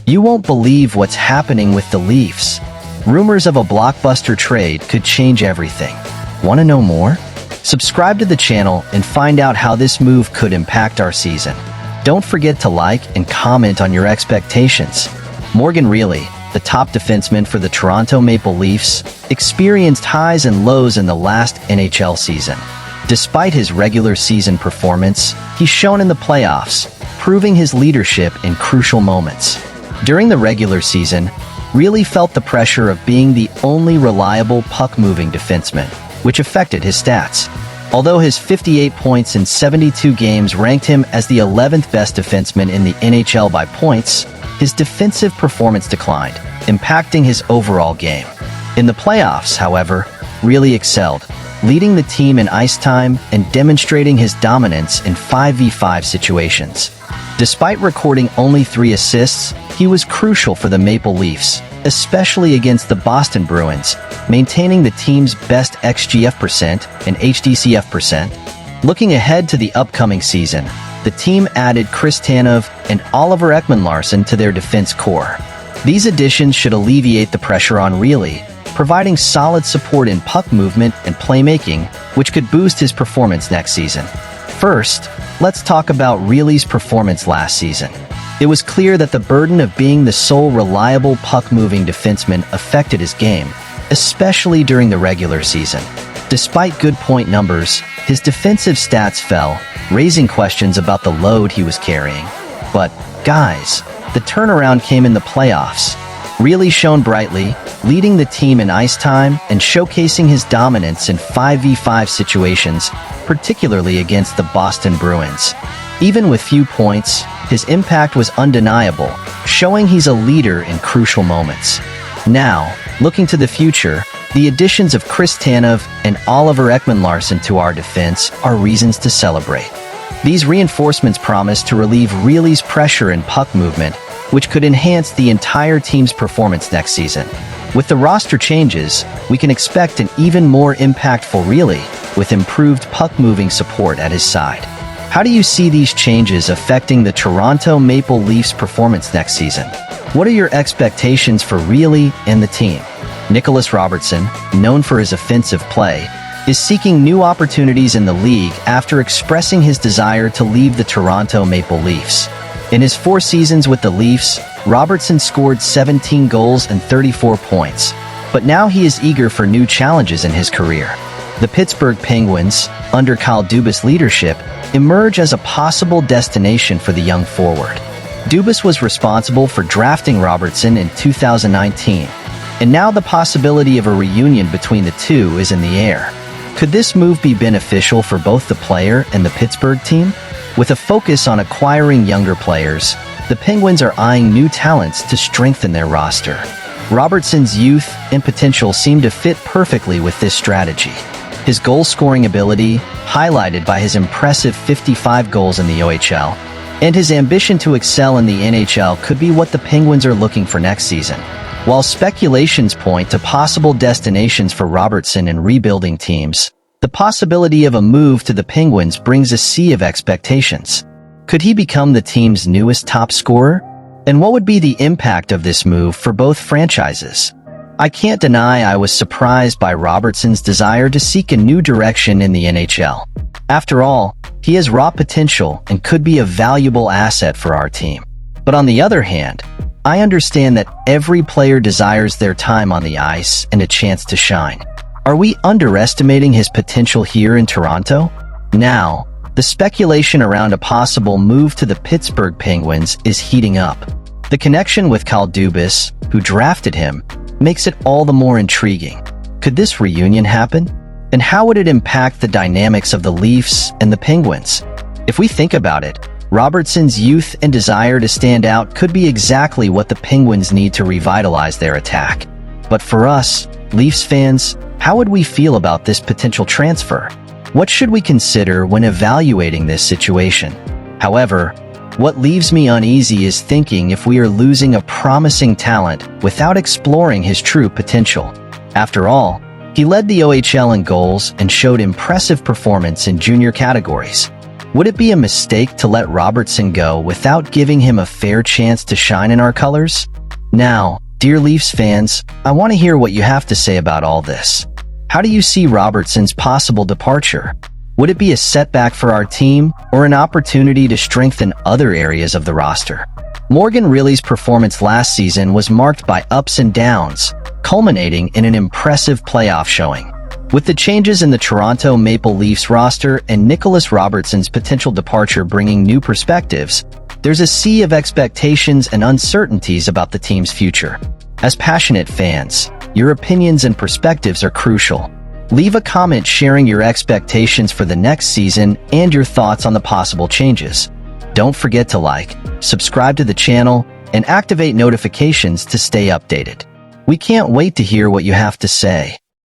You won't believe what's happening with the Leafs. Rumors of a blockbuster trade could change everything. Want to know more? Subscribe to the channel and find out how this move could impact our season. Don't forget to like and comment on your expectations. Morgan Rielly, the top defenseman for the Toronto Maple Leafs, experienced highs and lows in the last NHL season. Despite his regular season performance, he's shown in the playoffs, proving his leadership in crucial moments. During the regular season, Rielly felt the pressure of being the only reliable puck-moving defenseman, which affected his stats. Although his 58 points in 72 games ranked him as the 11th best defenseman in the NHL by points, his defensive performance declined, impacting his overall game. In the playoffs, however, Rielly excelled, leading the team in ice time and demonstrating his dominance in 5v5 situations. Despite recording only 3 assists, he was crucial for the Maple Leafs, especially against the Boston Bruins, maintaining the team's best XGF percent and HDCF percent. Looking ahead to the upcoming season, the team added Chris Tanev and Oliver Ekman-Larsson to their defense core. These additions should alleviate the pressure on Rielly, providing solid support in puck movement and playmaking, which could boost his performance next season. First, let's talk about Rielly's performance last season. It was clear that the burden of being the sole reliable puck-moving defenseman affected his game, especially during the regular season. Despite good point numbers, his defensive stats fell, raising questions about the load he was carrying. But, guys, the turnaround came in the playoffs. Rielly shone brightly, leading the team in ice time and showcasing his dominance in 5v5 situations, particularly against the Boston Bruins. Even with few points, his impact was undeniable, showing he's a leader in crucial moments. Now, looking to the future, the additions of Chris Tanev and Oliver Ekman-Larsson to our defense are reasons to celebrate. These reinforcements promise to relieve Rielly's pressure and puck movement, which could enhance the entire team's performance next season. With the roster changes, we can expect an even more impactful Rielly, with improved puck-moving support at his side. How do you see these changes affecting the Toronto Maple Leafs' performance next season? What are your expectations for Rielly and the team? Nicholas Robertson, known for his offensive play, is seeking new opportunities in the league after expressing his desire to leave the Toronto Maple Leafs. In his 4 seasons with the Leafs, Robertson scored 17 goals and 34 points, but now he is eager for new challenges in his career. The Pittsburgh Penguins, under Kyle Dubas' leadership, emerge as a possible destination for the young forward. Dubas was responsible for drafting Robertson in 2019, and now the possibility of a reunion between the two is in the air. Could this move be beneficial for both the player and the Pittsburgh team? With a focus on acquiring younger players, the Penguins are eyeing new talents to strengthen their roster. Robertson's youth and potential seem to fit perfectly with this strategy. His goal-scoring ability, highlighted by his impressive 55 goals in the OHL, and his ambition to excel in the NHL could be what the Penguins are looking for next season. While speculations point to possible destinations for Robertson and rebuilding teams, the possibility of a move to the Penguins brings a sea of expectations. Could he become the team's newest top scorer? And what would be the impact of this move for both franchises? I can't deny I was surprised by Robertson's desire to seek a new direction in the NHL. After all, he has raw potential and could be a valuable asset for our team. But on the other hand, I understand that every player desires their time on the ice and a chance to shine. Are we underestimating his potential here in Toronto? Now, the speculation around a possible move to the Pittsburgh Penguins is heating up. The connection with Kyle Dubas, who drafted him, makes it all the more intriguing. Could this reunion happen? And how would it impact the dynamics of the Leafs and the Penguins? If we think about it, Robertson's youth and desire to stand out could be exactly what the Penguins need to revitalize their attack. But for us, Leafs fans, how would we feel about this potential transfer? What should we consider when evaluating this situation? However, what leaves me uneasy is thinking if we are losing a promising talent without exploring his true potential. After all, he led the OHL in goals and showed impressive performance in junior categories. Would it be a mistake to let Robertson go without giving him a fair chance to shine in our colors? Now, dear Leafs fans, I want to hear what you have to say about all this. How do you see Robertson's possible departure? Would it be a setback for our team or an opportunity to strengthen other areas of the roster? Morgan Rielly's performance last season was marked by ups and downs, culminating in an impressive playoff showing. With the changes in the Toronto Maple Leafs roster and Nicholas Robertson's potential departure bringing new perspectives, there's a sea of expectations and uncertainties about the team's future. As passionate fans, your opinions and perspectives are crucial. Leave a comment sharing your expectations for the next season and your thoughts on the possible changes. Don't forget to like, subscribe to the channel, and activate notifications to stay updated. We can't wait to hear what you have to say.